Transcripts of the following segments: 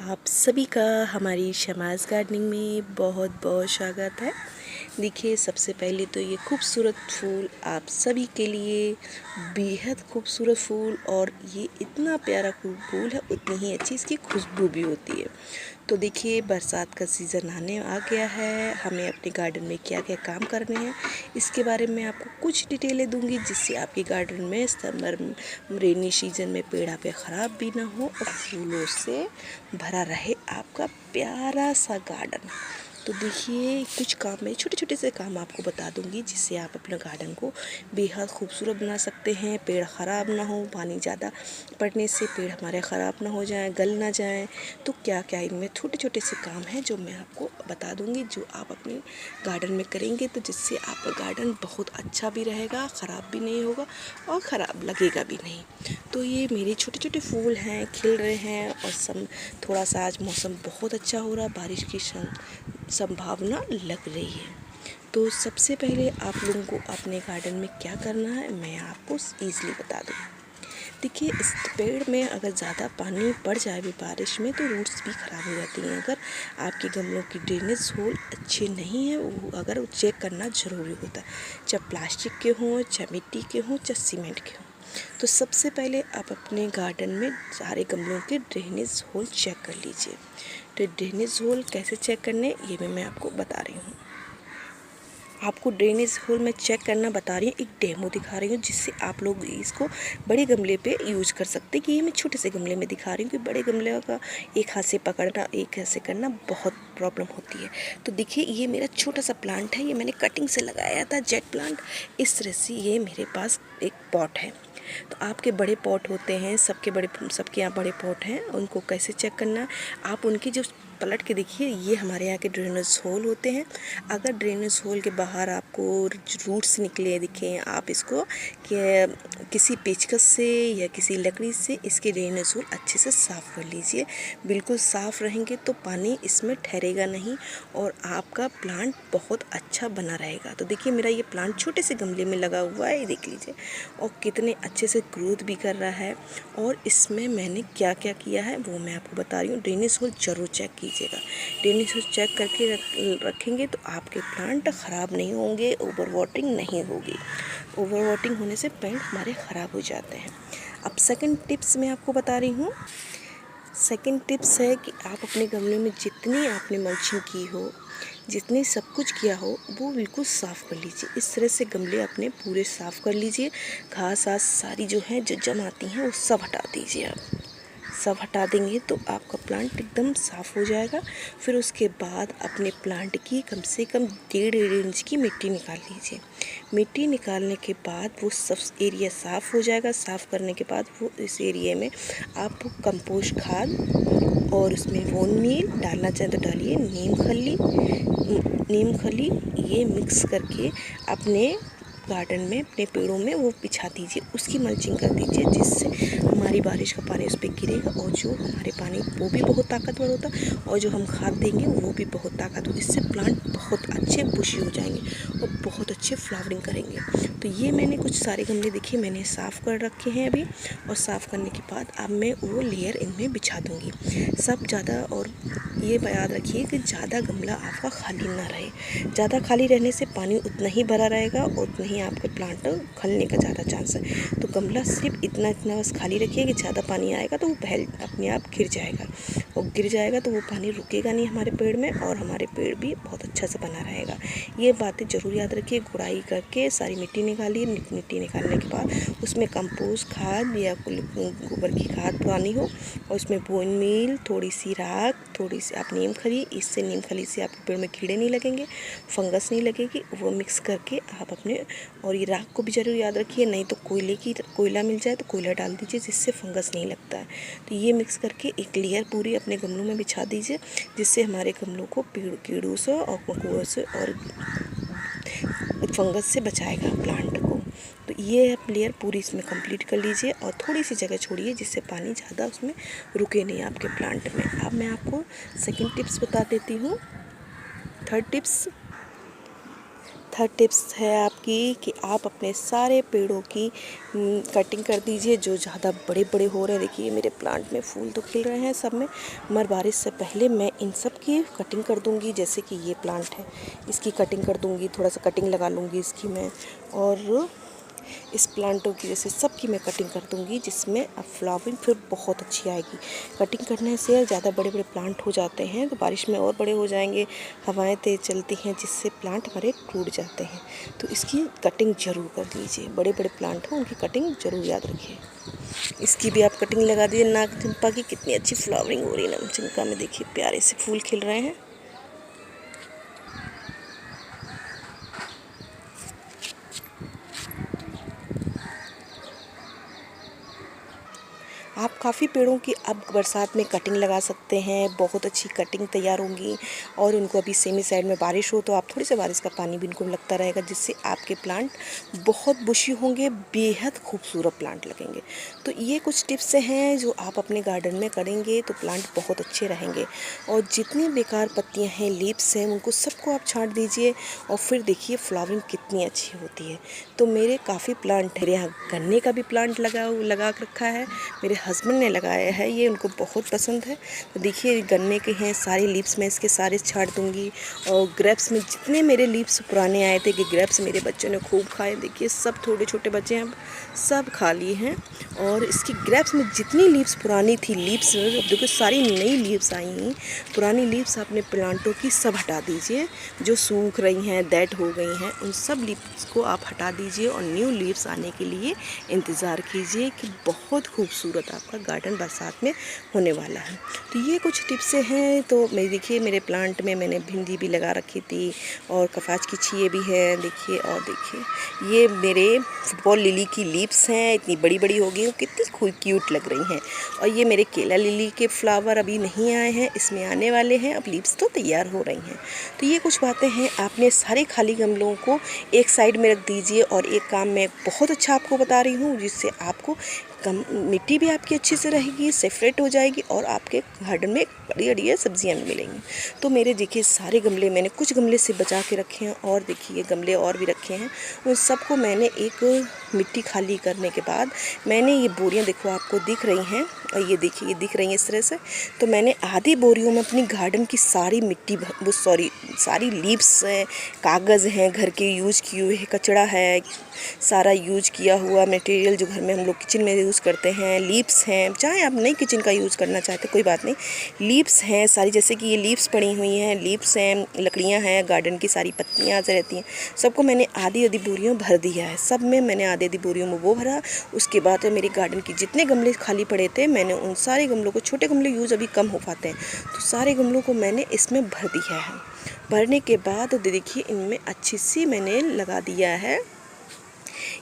आप सभी का हमारी शमाज़ गार्डनिंग में बहुत बहुत स्वागत है। देखिए, सबसे पहले तो ये खूबसूरत फूल आप सभी के लिए बेहद खूबसूरत फूल, और ये इतना प्यारा फूल है, उतनी ही अच्छी इसकी खुशबू भी होती है। तो देखिए, बरसात का सीज़न आने आ गया है, हमें अपने गार्डन में क्या क्या काम करने हैं इसके बारे में आपको कुछ डिटेलें दूंगी, जिससे आपके गार्डन में समर रेनी सीजन में पेड़ आपके ख़राब भी ना हो और फूलों से भरा रहे आपका प्यारा सा गार्डन। तो देखिए, कुछ काम में छोटे छोटे से काम आपको बता दूंगी, जिससे आप अपने गार्डन को बेहद खूबसूरत बना सकते हैं। पेड़ ख़राब ना हो, पानी ज़्यादा पड़ने से पेड़ हमारे ख़राब ना हो जाएं, गल ना जाएं। तो क्या क्या इनमें छोटे छोटे से काम हैं जो मैं आपको बता दूंगी, जो आप अपने गार्डन में करेंगे तो जिससे आपका गार्डन बहुत अच्छा भी रहेगा, ख़राब भी नहीं होगा और ख़राब लगेगा भी नहीं। तो ये मेरे छोटे छोटे फूल हैं, खिल रहे हैं, और थोड़ा सा आज मौसम बहुत अच्छा हो रहा, बारिश की संभावना लग रही है। तो सबसे पहले आप लोगों को अपने गार्डन में क्या करना है मैं आपको ईज़िली बता दूँ। देखिए, इस पेड़ में अगर ज़्यादा पानी पड़ जाए भी बारिश में तो रूट्स भी ख़राब हो जाती हैं। अगर आपके गमलों की ड्रेनेज होल अच्छे नहीं है, वो अगर चेक करना ज़रूरी होता है, चाहे प्लास्टिक के हों, चाहे मिट्टी के हों, चाहे सीमेंट के हों। तो सबसे पहले आप अपने गार्डन में सारे गमलों के ड्रेनेज होल चेक कर लीजिए। तो ड्रेनेज होल कैसे चेक करने ये भी मैं आपको बता रही हूँ। आपको ड्रेनेज होल में चेक करना बता रही हूँ, एक डेमो दिखा रही हूँ, जिससे आप लोग इसको बड़े गमले पे यूज कर सकते हैं। कि ये मैं छोटे से गमले में दिखा रही हूँ कि बड़े गमले का एक हाथ से पकड़ना, एक हाथ से करना बहुत प्रॉब्लम होती है। तो देखिए, ये मेरा छोटा सा प्लांट है, ये मैंने कटिंग से लगाया था, जेट प्लांट। इस तरह से ये मेरे पास एक पॉट है। तो आपके बड़े पॉट होते हैं, सबके यहाँ बड़े पॉट हैं, उनको कैसे चेक करना, आप उनकी जो पलट के देखिए, ये हमारे यहाँ के ड्रेनेज होल होते हैं। अगर ड्रेनेज होल के बाहर आपको रूट्स निकले दिखें, आप इसको किसी पेचकस से या किसी लकड़ी से इसके ड्रेनेज होल अच्छे से साफ़ कर लीजिए। बिल्कुल साफ़ रहेंगे तो पानी इसमें ठहरेगा नहीं और आपका प्लांट बहुत अच्छा बना रहेगा। तो देखिए, मेरा ये प्लांट छोटे से गमले में लगा हुआ है, देख लीजिए, और कितने अच्छे से ग्रोथ भी कर रहा है। और इसमें मैंने क्या क्या किया है वो मैं आपको बता रही हूँ। ड्रेनेज होल ज़रूर चेक कीजिएगा। ड्रेनेज होल चेक करके रखेंगे तो आपके प्लांट ख़राब नहीं होंगे, ओवर वाटरिंग नहीं होगी। ओवर वाटरिंग होने से पेड़ हमारे ख़राब हो जाते हैं। अब सेकंड टिप्स मैं आपको बता रही हूँ। सेकंड टिप्स है कि आप अपने गमले में जितनी आपने मल्चिंग की हो, जितने सब कुछ किया हो, वो बिल्कुल साफ़ कर लीजिए। इस तरह से गमले अपने पूरे साफ़ कर लीजिए। घास आस सारी जो है, जो जम आती हैं, वो सब हटा दीजिए। आप सब हटा देंगे तो आपका प्लांट एकदम साफ़ हो जाएगा। फिर उसके बाद अपने प्लांट की कम से कम 1.5 इंच की मिट्टी निकाल लीजिए। मिट्टी निकालने के बाद वो सब एरिया साफ़ हो जाएगा। साफ़ करने के बाद वो इस एरिया में आप कंपोस्ट खाद और उसमें बोन मील डालना चाहें तो डालिए, नीम खली ये मिक्स करके अपने गार्डन में, अपने पेड़ों में वो बिछा दीजिए। उसकी मल्चिंग कर दीजिए, जिससे हमारी बारिश का पानी उस पर गिरेगा और जो हमारे पानी वो भी बहुत ताकतवर होता है, और जो हम खाद देंगे वो भी बहुत ताकतवर। इससे प्लांट बहुत अच्छे बुशी हो जाएंगे और बहुत अच्छे फ्लावरिंग करेंगे। तो ये मैंने कुछ सारे गमले देखिए मैंने साफ़ कर रखे हैं अभी, और साफ़ करने के बाद अब मैं वो लेयर इनमें बिछा दूँगी सब ज़्यादा। और ये याद रखिए कि ज़्यादा गमला आपका खाली ना रहे। ज़्यादा खाली रहने से पानी उतना ही भरा रहेगा और उतना ही आपके प्लांट खलने का ज़्यादा चांस है। तो गमला सिर्फ इतना बस खाली रखिए कि ज़्यादा पानी आएगा तो वो अपने आप गिर जाएगा, और गिर जाएगा तो वो पानी रुकेगा नहीं हमारे पेड़ में, और हमारे पेड़ भी बहुत अच्छा से बना रहेगा। ये बातें ज़रूर याद रखिए। गुड़ाई करके सारी मिट्टी निकालिए। मिट्टी निकालने के बाद उसमें कंपोस्ट खाद या गोबर की खाद पुरानी हो, और उसमें बोन मील, थोड़ी सी राख, थोड़ी सी आप नीम खली, इससे नीम खली से आपके पेड़ में कीड़े नहीं लगेंगे, फंगस नहीं लगेगी। वो मिक्स करके आप अपने, और ये राख को भी ज़रूर याद रखिए, नहीं तो कोयला मिल जाए तो कोयला डाल दीजिए, जिससे फंगस नहीं लगता है। तो ये मिक्स करके एक लेयर पूरी अपने गमलों में बिछा दीजिए, जिससे हमारे गमलों को कीड़ों से और मकोड़ों से और फंगस से बचाएगा प्लांट को। तो ये आप लेयर पूरी इसमें कंप्लीट कर लीजिए, और थोड़ी सी जगह छोड़िए जिससे पानी ज़्यादा उसमें रुके नहीं आपके प्लांट में। अब मैं आपको सेकंड टिप्स बता देती हूँ। थर्ड टिप्स, चौथा टिप्स है आपकी कि आप अपने सारे पेड़ों की कटिंग कर दीजिए जो ज़्यादा बड़े बड़े हो रहे हैं। देखिए मेरे प्लांट में फूल तो खिल रहे हैं सब में, मगर बारिश से पहले मैं इन सब की कटिंग कर दूंगी। जैसे कि ये प्लांट है, इसकी कटिंग कर दूंगी, थोड़ा सा कटिंग लगा लूँगी इसकी मैं, और इस प्लांटों की जैसे सब की मैं कटिंग कर दूंगी, जिसमें अब फ्लावरिंग फिर बहुत अच्छी आएगी। कटिंग करने से ज़्यादा बड़े बड़े प्लांट हो जाते हैं तो बारिश में और बड़े हो जाएंगे, हवाएं तेज़ चलती हैं जिससे प्लांट हमारे टूट जाते हैं। तो इसकी कटिंग ज़रूर कर लीजिए, बड़े बड़े प्लांट हो उनकी कटिंग ज़रूर याद रखिए। इसकी भी आप कटिंग लगा दीजिए। नाग चंपा की कितनी अच्छी फ्लावरिंग हो रही है, नाग चंपा में देखिए प्यारे से फूल खिल रहे हैं। आप काफ़ी पेड़ों की अब बरसात में कटिंग लगा सकते हैं, बहुत अच्छी कटिंग तैयार होंगी। और उनको अभी सेमी साइड में बारिश हो तो आप थोड़ी सी बारिश का पानी भी इनको लगता रहेगा, जिससे आपके प्लांट बहुत बुशी होंगे, बेहद खूबसूरत प्लांट लगेंगे। तो ये कुछ टिप्स हैं जो आप अपने गार्डन में करेंगे तो प्लांट बहुत अच्छे रहेंगे। और जितनी बेकार पत्तियाँ हैं, लीव्स हैं, उनको सबको आप छांट दीजिए और फिर देखिए फ्लावरिंग कितनी अच्छी होती है। तो मेरे काफ़ी प्लांट है, मेरे यहाँ गन्ने का भी प्लांट लगा रखा है, मेरे हस्बैंड ने लगाया है, ये उनको बहुत पसंद है। तो देखिए गन्ने के हैं, सारे लीव्स में इसके सारे छांट दूंगी। और ग्रेप्स में जितने मेरे लीव्स पुराने आए थे कि ग्रेप्स मेरे बच्चों ने खूब खाए, देखिए सब थोड़े छोटे बच्चे हैं, सब खा लिए हैं। और इसकी ग्रेप्स में जितनी लीव्स पुरानी थी, लीव्स अब देखो सारी नई लीव्स आई हैं। पुरानी लीव्स अपने प्लांटों की सब हटा दीजिए, जो सूख रही हैं, डेड हो गई हैं, उन सब लीव्स को आप हटा दीजिए और न्यू लीव्स आने के लिए इंतज़ार कीजिए कि बहुत खूबसूरत आपका गार्डन बरसात में होने वाला है। तो ये कुछ टिप्स हैं। तो मैं देखिए मेरे प्लांट में मैंने भिंडी भी लगा रखी थी और कपास की छिए भी हैं देखिए। और देखिए ये मेरे फुटबॉल लिली की लीव्स हैं, इतनी बड़ी बड़ी हो गई, कितनी क्यूट लग रही हैं। और ये मेरे केला लिली के फ्लावर अभी नहीं आए हैं, इसमें आने वाले हैं, अब लीव्स तो तैयार हो रही हैं। तो ये कुछ बातें हैं। आपने सारे खाली गमलों को एक साइड में रख दीजिए। और एक काम मैं बहुत अच्छा आपको बता रही हूँ, जिससे आपको कम मिट्टी भी आपकी अच्छी से रहेगी, सेपरेट हो जाएगी और आपके गार्डन में बढ़िया बढ़िया सब्जियां भी मिलेंगी। तो मेरे देखिए सारे गमले मैंने कुछ गमले से बचा के रखे हैं, और देखिए गमले और भी रखे हैं। उन सबको मैंने एक मिट्टी खाली करने के बाद मैंने ये बोरियां देखो आपको दिख रही हैं, और ये देखिए ये दिख रही हैं इस तरह से। तो मैंने आधी बोरियों में अपनी गार्डन की सारी मिट्टी सारी लीव्स हैं, कागज़ हैं, घर के यूज़ किए हुए कचरा है, सारा यूज़ किया हुआ मटेरियल जो घर में हम लोग किचन में यूज़ करते हैं, लीव्स हैं, चाहे आप नई किचन का यूज़ करना चाहते कोई बात नहीं, लीव्स हैं सारी, जैसे कि ये लीव्स पड़ी हुई हैं, लीव्स हैं, लकड़ियां हैं, गार्डन की सारी पत्तियां से रहती हैं, सबको मैंने आधी आधी बोरियों भर दिया है। सब में मैंने आधी आधी बोरियों में वो भरा। उसके बाद मेरे गार्डन की जितने गमले खाली पड़े थे, मैंने उन सारे गमलों को, छोटे गमले यूज़ अभी कम हो पाते हैं, तो सारे गमलों को मैंने इसमें भर दिया है। भरने के बाद देखिए इनमें अच्छी सी मैंने लगा दिया है,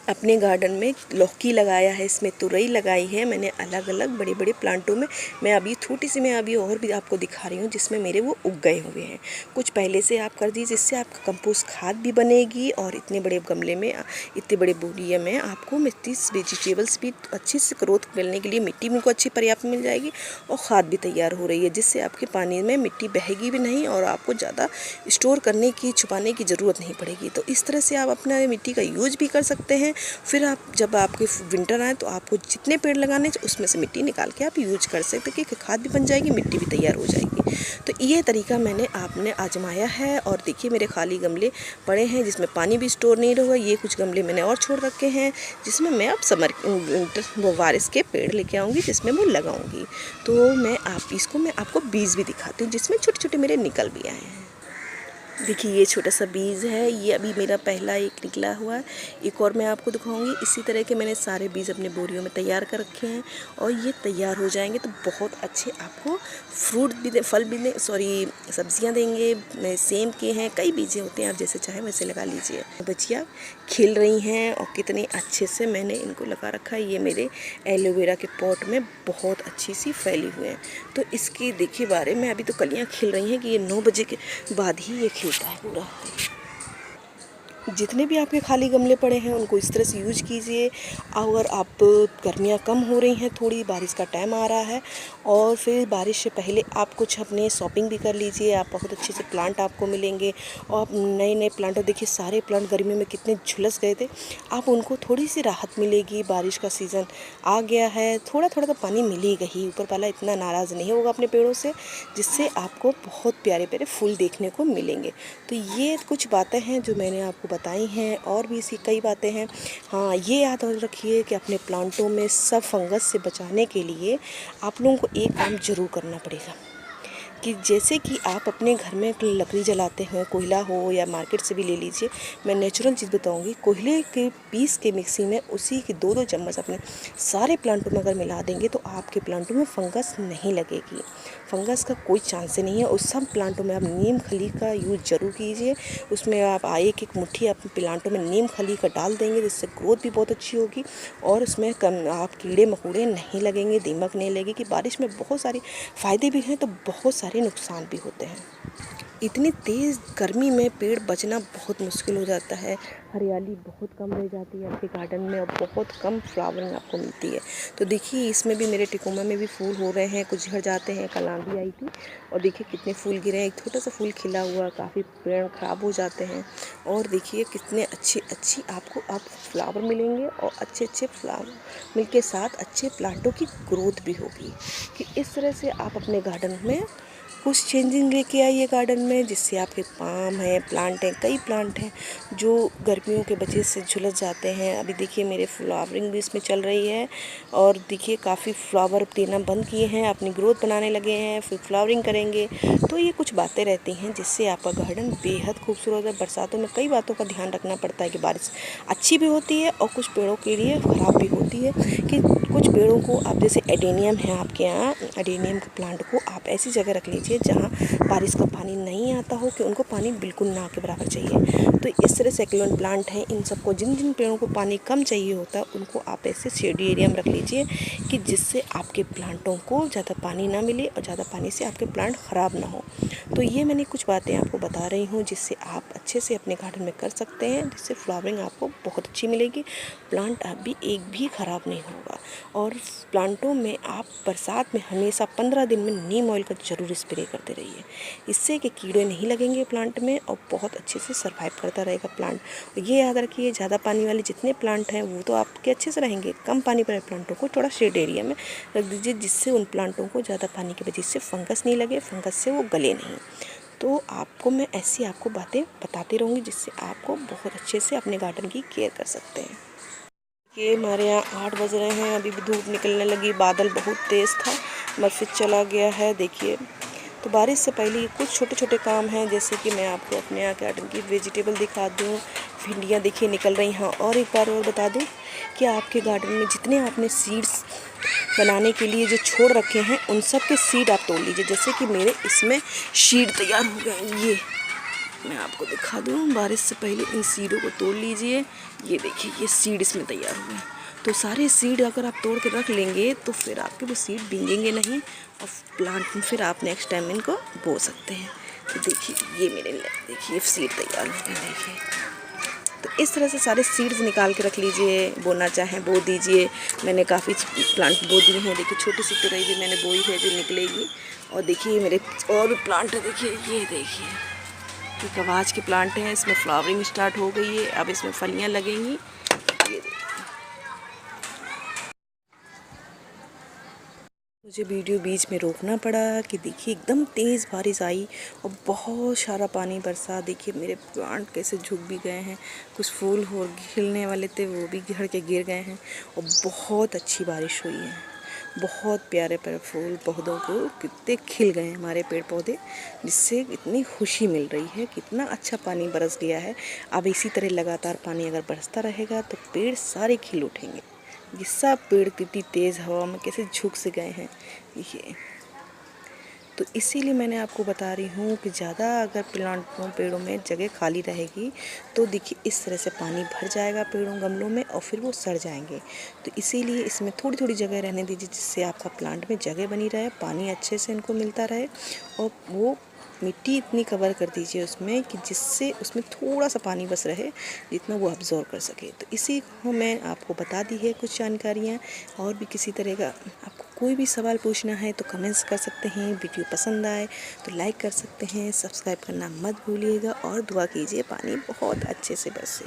अपने गार्डन में लौकी लगाया है, इसमें तुरई लगाई है मैंने, अलग अलग बड़े बड़े प्लांटों में। मैं अभी छोटी सी मैं अभी और भी आपको दिखा रही हूँ जिसमें मेरे वो उग गए हुए हैं। कुछ पहले से आप कर दीजिए, जिससे आपका कंपोस्ट खाद भी बनेगी और इतने बड़े गमले में, इतने बड़े बोरिया में आपको मिट्टी वेजिटेबल्स भी अच्छी से ग्रोथ मिलने के लिए मिट्टी भी उनको अच्छी पर्याप्त मिल जाएगी और खाद भी तैयार हो रही है, जिससे आपके पानी में मिट्टी बहेगी भी नहीं और आपको ज़्यादा स्टोर करने की, छुपाने की ज़रूरत नहीं पड़ेगी। तो इस तरह से आप अपना मिट्टी का यूज भी कर सकते हैं। फिर आप जब आपके विंटर आए तो आपको जितने पेड़ लगाने उसमें से मिट्टी निकाल के आप यूज कर सकते हैं, कि खाद भी बन जाएगी, मिट्टी भी तैयार हो जाएगी। तो ये तरीका मैंने आपने आजमाया है। और देखिए मेरे खाली गमले पड़े हैं जिसमें पानी भी स्टोर नहीं होगा। ये कुछ गमले मैंने और छोड़ रखे हैं जिसमें मैं अब वो बारिश के पेड़ लेके आऊँगी, जिसमें वो लगाऊंगी। तो मैं आपको बीज भी दिखाती हूँ जिसमें छोटे छोटे मेरे निकल भी आए हैं। देखिए ये छोटा सा बीज है, ये अभी मेरा पहला एक निकला हुआ है। एक और मैं आपको दिखाऊंगी। इसी तरह के मैंने सारे बीज अपने बोरियों में तैयार कर रखे हैं और ये तैयार हो जाएंगे तो बहुत अच्छे आपको फ्रूट भी फल भी सब्जियां देंगे। सेम के हैं, कई बीजें होते हैं, आप जैसे चाहे वैसे लगा लीजिए। बच्चियाँ खिल रही हैं और कितने अच्छे से मैंने इनको लगा रखा है। ये मेरे एलोवेरा के पॉट में बहुत अच्छी सी फैली हुए हैं। तो इसकी देखिए बारे में अभी तो कलियाँ खिल रही हैं कि ये 9 बजे के बाद ही ये खिलता है पूरा। जितने भी आपके खाली गमले पड़े हैं उनको इस तरह से यूज कीजिए। अगर आप गर्मियाँ कम हो रही हैं, थोड़ी बारिश का टाइम आ रहा है और फिर बारिश से पहले आप कुछ अपने शॉपिंग भी कर लीजिए। आप बहुत अच्छे से प्लांट आपको मिलेंगे और आप नए नए प्लांट, देखिए सारे प्लांट गर्मी में कितने झुलस गए थे, आप उनको थोड़ी सी राहत मिलेगी। बारिश का सीज़न आ गया है, थोड़ा थोड़ा तो पानी मिलेगा ही, ऊपर वाला इतना नाराज़ नहीं होगा अपने पेड़ों से, जिससे आपको बहुत प्यारे प्यारे फूल देखने को मिलेंगे। तो ये कुछ बातें हैं जो मैंने आपको बताई हैं, और भी इसी कई बातें हैं। हाँ, ये याद रखिए कि अपने प्लांटों में सब फंगस से बचाने के लिए आप लोगों को एक काम ज़रूर करना पड़ेगा कि जैसे कि आप अपने घर में लकड़ी जलाते हैं, कोयला हो या मार्केट से भी ले लीजिए। मैं नेचुरल चीज़ बताऊंगी, कोयले के पीस के मिक्सी में उसी के 2-2 चम्मच अपने सारे प्लांटों में अगर मिला देंगे तो आपके प्लांटों में फंगस नहीं लगेगी। फंगस का कोई चांस ही नहीं है। उस सब प्लांटों में आप नीम खली का यूज़ ज़रूर कीजिए। उसमें आप एक मुट्ठी अपने प्लांटों में नीम खली का डाल देंगे, जिससे ग्रोथ भी बहुत अच्छी होगी और उसमें कम आप कीड़े मकोड़े नहीं लगेंगे, दीमक नहीं लगेगी। बारिश में बहुत सारे फ़ायदे भी हैं तो बहुत सारे नुकसान भी होते हैं। इतनी तेज़ गर्मी में पेड़ बचना बहुत मुश्किल हो जाता है, हरियाली बहुत कम रह जाती है आपके गार्डन में और बहुत कम फ्लावरिंग आपको मिलती है। तो देखिए इसमें भी मेरे टिकोमा में भी फूल हो रहे हैं, कुछ झड़ जाते हैं। कल आंधी आई थी और देखिए कितने फूल गिरे हैं। एक छोटा सा फूल खिला हुआ, काफ़ी पेड़ ख़राब हो जाते हैं। और देखिए कितने अच्छी आपको अब फ्लावर मिलेंगे और अच्छे फ्लावर मिल के साथ अच्छे प्लांटों की ग्रोथ भी होगी। कि इस तरह से आप अपने गार्डन में कुछ चेंजिंग लेके आइए गार्डन में, जिससे आपके पाम हैं, प्लांट हैं, कई प्लांट हैं जो गर्मियों के वजह से झुलस जाते हैं। अभी देखिए मेरे फ्लावरिंग भी इसमें चल रही है और देखिए काफ़ी फ्लावर देना बंद किए हैं, अपनी ग्रोथ बनाने लगे हैं, फिर फ्लावरिंग करेंगे। तो ये कुछ बातें रहती हैं जिससे आपका गार्डन बेहद खूबसूरत है। बरसातों में कई बातों का ध्यान रखना पड़ता है कि बारिश अच्छी भी होती है और कुछ पेड़ों के लिए ख़राब भी होती है। कि कुछ पेड़ों को आप, जैसे एडेनियम है आपके यहाँ, एडेनियम के प्लांट को आप ऐसी जगह रख लीजिए जहाँ बारिश का पानी नहीं आता हो, कि उनको पानी बिल्कुल ना के बराबर चाहिए। तो इस तरह सेक्युलेंट प्लांट हैं, इन सबको जिन जिन पेड़ों को पानी कम चाहिए होता है उनको आप ऐसे शेडी एरिया में रख लीजिए, कि जिससे आपके प्लांटों को ज़्यादा पानी ना मिले और ज़्यादा पानी से आपके प्लांट ख़राब ना हो। तो ये मैंने कुछ बातें आपको बता रही हूँ जिससे आप अच्छे से अपने गार्डन में कर सकते हैं, जिससे फ्लावरिंग आपको बहुत अच्छी मिलेगी, प्लांट आप भी एक भी ख़राब नहीं होगा। और प्लांटों में आप बरसात में हमेशा 15 दिन में नीम ऑयल का ज़रूर स्प्रे करते रहिए, इससे कि कीड़े नहीं लगेंगे प्लांट में और बहुत अच्छे से सर्वाइव करता रहेगा प्लांट। ये याद रखिए, ज़्यादा पानी वाले जितने प्लांट हैं वो तो आपके अच्छे से रहेंगे, कम पानी वाले प्लांटों को थोड़ा शेड एरिया में रख दीजिए, जिससे उन प्लांटों को ज़्यादा पानी की वजह से फंगस नहीं लगे, फंगस से वो गले नहीं। तो आपको मैं ऐसी आपको बातें बताती रहूँगी जिससे आपको बहुत अच्छे से अपने गार्डन की केयर कर सकते हैं। ये हमारे यहाँ 8 बज रहे हैं, अभी भी धूप निकलने लगी, बादल बहुत तेज़ था मगर फिर चला गया है। देखिए तो बारिश से पहले कुछ छोटे छोटे काम हैं, जैसे कि मैं आपको अपने यहाँ गार्डन की वेजिटेबल दिखा दूँ। भिंडियाँ देखिए निकल रही हैं। और एक बार और बता दूँ कि आपके गार्डन में जितने आपने सीड्स बनाने के लिए जो छोड़ रखे हैं उन सब के सीड आप तोड़ लीजिए। जैसे कि मेरे इसमें सीड तैयार हो गए हैं, ये मैं आपको दिखा दूँ। बारिश से पहले इन सीडों को तोड़ लीजिए। ये देखिए ये सीड इसमें तैयार हुए हैं। तो सारे सीड अगर आप तोड़ के रख लेंगे तो फिर आपके वो सीड भीगेंगे नहीं और प्लांट में फिर आप नेक्स्ट टाइम इनको बो सकते हैं। तो देखिए ये मेरे देखिए सीड तैयार हो गए। देखिए तो इस तरह से सारे सीड्स निकाल के रख लीजिए, बोना चाहें बो दीजिए। मैंने काफ़ी प्लांट बो दिए हैं। देखिए छोटी सी तुरई भी मैंने बोई है जो निकलेगी। और देखिए मेरे और भी प्लांट है, देखिए ये देखिए ये कवाच के प्लांट हैं, इसमें फ्लावरिंग स्टार्ट हो गई है, अब इसमें फलियां लगेंगी। ये देखिए मुझे वीडियो बीच में रोकना पड़ा कि देखिए एकदम तेज़ बारिश आई और बहुत सारा पानी बरसा। देखिए मेरे प्लांट कैसे झुक भी गए हैं, कुछ फूल हो खिलने वाले थे वो भी झड़ के गिर गए हैं और बहुत अच्छी बारिश हुई है। बहुत प्यारे प्यारे फूल पौधों को कितने खिल गए हैं हमारे पेड़ पौधे, जिससे इतनी खुशी मिल रही है। कितना अच्छा पानी बरस गया है। अब इसी तरह लगातार पानी अगर बरसता रहेगा तो पेड़ सारे खिल उठेंगे। ये सब पेड़ कितनी तेज़ हवा में कैसे झुक से गए हैं ये। तो इसीलिए मैंने आपको बता रही हूँ कि ज़्यादा अगर प्लांटों पेड़ों में जगह खाली रहेगी तो देखिए इस तरह से पानी भर जाएगा पेड़ों गमलों में और फिर वो सड़ जाएंगे। तो इसीलिए इसमें थोड़ी थोड़ी जगह रहने दीजिए, जिससे आपका प्लांट में जगह बनी रहे, पानी अच्छे से इनको मिलता रहे और वो मिट्टी इतनी कवर कर दीजिए उसमें कि जिससे उसमें थोड़ा सा पानी बस रहे, जितना वो अब्जॉर्ब कर सके। तो इसी को मैं आपको बता दी है कुछ जानकारियाँ। और भी किसी तरह का आपको कोई भी सवाल पूछना है तो कमेंट्स कर सकते हैं। वीडियो पसंद आए तो लाइक कर सकते हैं, सब्सक्राइब करना मत भूलिएगा और दुआ कीजिए पानी बहुत अच्छे से बरसे।